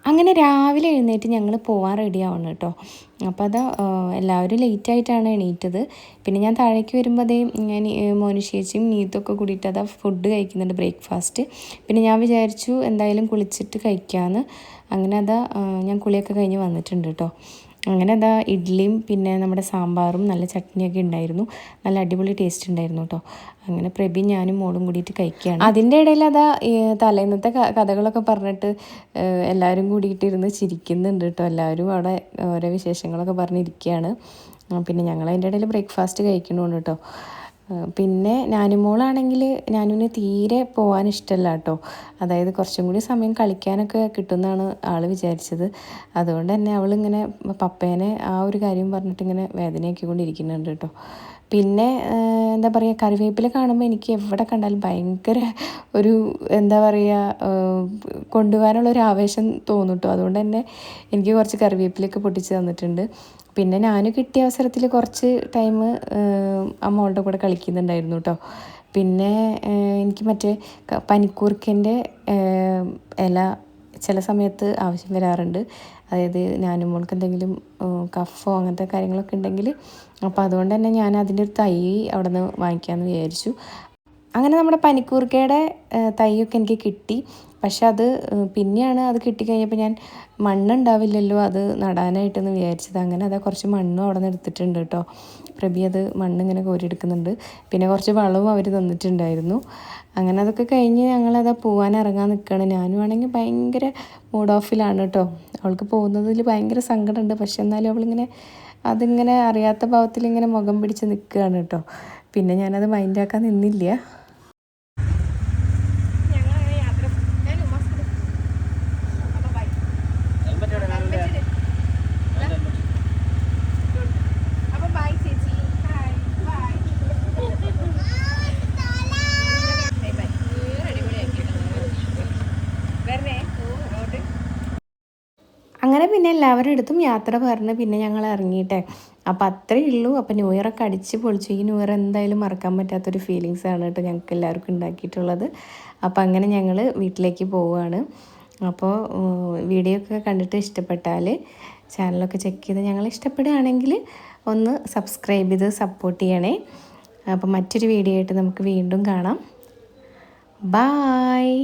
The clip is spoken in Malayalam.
അങ്ങനെ രാവിലെ എഴുന്നേറ്റ് ഞങ്ങൾ പോകാൻ റെഡി ആവണം കേട്ടോ. അപ്പോൾ അതാ എല്ലാവരും ലേറ്റായിട്ടാണ് എണീറ്റത്. പിന്നെ ഞാൻ താഴേക്ക് വരുമ്പോൾ അതേ ഞാൻ മോനുശേച്ചിയും നീത്തൊക്കെ കൂടിയിട്ട് അതാ ഫുഡ് കഴിക്കുന്നുണ്ട്, ബ്രേക്ക്ഫാസ്റ്റ്. പിന്നെ ഞാൻ വിചാരിച്ചു എന്തായാലും കുളിച്ചിട്ട് കഴിക്കാമെന്ന്. അങ്ങനെ അതാ ഞാൻ കുളിയൊക്കെ കഴിഞ്ഞ് വന്നിട്ടുണ്ട് കേട്ടോ. അങ്ങനെ അതാ ഇഡ്ഡലിയും പിന്നെ നമ്മുടെ സാമ്പാറും നല്ല ചട്നിയൊക്കെ ഉണ്ടായിരുന്നു. നല്ല അടിപൊളി ടേസ്റ്റ് ഉണ്ടായിരുന്നു കേട്ടോ. അങ്ങനെ പ്രഭി ഞാനും മോളും കൂടിയിട്ട് കഴിക്കുകയാണ്. അതിൻ്റെ ഇടയിൽ അതാ തലേന്നത്തെ കഥകളൊക്കെ പറഞ്ഞിട്ട് എല്ലാവരും കൂടിയിട്ടിരുന്ന് ചിരിക്കുന്നുണ്ട് കേട്ടോ. എല്ലാവരും അവിടെ ഓരോ വിശേഷങ്ങളൊക്കെ പറഞ്ഞിരിക്കുകയാണ്. പിന്നെ ഞങ്ങൾ അതിൻ്റെ ഇടയിൽ ബ്രേക്ക്ഫാസ്റ്റ് കഴിക്കണമുണ്ട് കേട്ടോ. പിന്നെ നാനുമോളാണെങ്കിൽ നാനുവിന് തീരെ പോകാൻ ഇഷ്ടമല്ല കേട്ടോ. അതായത് കുറച്ചും കൂടി സമയം കളിക്കാനൊക്കെ കിട്ടുമെന്നാണ് ആൾ വിചാരിച്ചത്. അതുകൊണ്ട് തന്നെ അവളിങ്ങനെ പപ്പേനെ ആ ഒരു കാര്യം പറഞ്ഞിട്ട് ഇങ്ങനെ വേദനയാക്കിക്കൊണ്ടിരിക്കുന്നുണ്ട് കേട്ടോ. പിന്നെ എന്താ പറയുക, കറിവേപ്പില കാണുമ്പോൾ എനിക്ക് എവിടെ കണ്ടാലും ഭയങ്കര ഒരു എന്താ പറയുക കൊണ്ടുപോകാനുള്ളൊരു ആവേശം തോന്നും കേട്ടോ. അതുകൊണ്ട് തന്നെ എനിക്ക് കുറച്ച് കറിവേപ്പിലൊക്കെ പൊട്ടിച്ച് തന്നിട്ടുണ്ട്. പിന്നെ ഞാൻ കിട്ടിയ അവസരത്തിൽ കുറച്ച് ടൈം മോളുടെ കൂടെ കളിക്കുന്നുണ്ടായിരുന്നു കേട്ടോ. പിന്നെ എനിക്ക് മറ്റേ പനിക്കൂർക്കൻ്റെ ഇല ചില സമയത്ത് ആവശ്യം വരാറുണ്ട്. അതായത് ഞാനും മോൾക്ക് എന്തെങ്കിലും കഫോ അങ്ങനത്തെ കാര്യങ്ങളൊക്കെ ഉണ്ടെങ്കിൽ, അപ്പോൾ അതുകൊണ്ട് തന്നെ ഞാൻ അതിൻ്റെ ഒരു തൈ അവിടെ നിന്ന് വാങ്ങിക്കാമെന്ന് വിചാരിച്ചു. അങ്ങനെ നമ്മുടെ പനിക്കൂർക്കയുടെ തൈയൊക്കെ എനിക്ക് കിട്ടി. പക്ഷെ അത് പിന്നെയാണ് അത് കിട്ടിക്കഴിഞ്ഞപ്പോൾ ഞാൻ മണ്ണുണ്ടാവില്ലല്ലോ അത് നടാനായിട്ടെന്ന് വിചാരിച്ചത്. അങ്ങനെ അതാ കുറച്ച് മണ്ണും അവിടെ നിന്ന് എടുത്തിട്ടുണ്ട് കേട്ടോ. പ്രഭി അത് മണ്ണിങ്ങനെ കോരിയെടുക്കുന്നുണ്ട്. പിന്നെ കുറച്ച് വളവും അവർ തന്നിട്ടുണ്ടായിരുന്നു. അങ്ങനെ അതൊക്കെ കഴിഞ്ഞ് ഞങ്ങളതാ പോകാൻ ഇറങ്ങാൻ നിൽക്കുകയാണ്. ഞാനും ആണെങ്കിൽ ഭയങ്കര മൂഡ് ഓഫിലാണ് കേട്ടോ. അവൾക്ക് പോകുന്നതിൽ ഭയങ്കര സങ്കടമുണ്ട്. പക്ഷെ എന്നാലും അവളിങ്ങനെ അതിങ്ങനെ അറിയാത്ത ഭാവത്തിൽ ഇങ്ങനെ മുഖം പിടിച്ച് നിൽക്കുകയാണ് കേട്ടോ. പിന്നെ ഞാനത് മൈൻഡാക്കാൻ നിന്നില്ല. അങ്ങനെ പിന്നെ എല്ലാവരുടെ അടുത്തും യാത്ര പറഞ്ഞ് പിന്നെ ഞങ്ങൾ ഇറങ്ങിയിട്ടെ. അപ്പോൾ അത്രയേ ഉള്ളൂ. അപ്പോൾ ന്യൂ ഇയറൊക്കെ അടിച്ച് പൊളിച്ചു. ഈ ന്യൂ ഇയർ എന്തായാലും മറക്കാൻ പറ്റാത്തൊരു ഫീലിങ്സാണ് കേട്ടോ ഞങ്ങൾക്ക് എല്ലാവർക്കും ഉണ്ടാക്കിയിട്ടുള്ളത്. അപ്പോൾ അങ്ങനെ ഞങ്ങൾ വീട്ടിലേക്ക് പോവുകയാണ്. അപ്പോൾ വീഡിയോ ഒക്കെ കണ്ടിട്ട് ഇഷ്ടപ്പെട്ടാൽ ചാനലൊക്കെ ചെക്ക് ചെയ്ത് ഞങ്ങൾ ഇഷ്ടപ്പെടുകയാണെങ്കിൽ ഒന്ന് സബ്സ്ക്രൈബ് ചെയ്ത് സപ്പോർട്ട് ചെയ്യണേ. അപ്പോൾ മറ്റൊരു വീഡിയോ ആയിട്ട് നമുക്ക് വീണ്ടും കാണാം. ബായ്.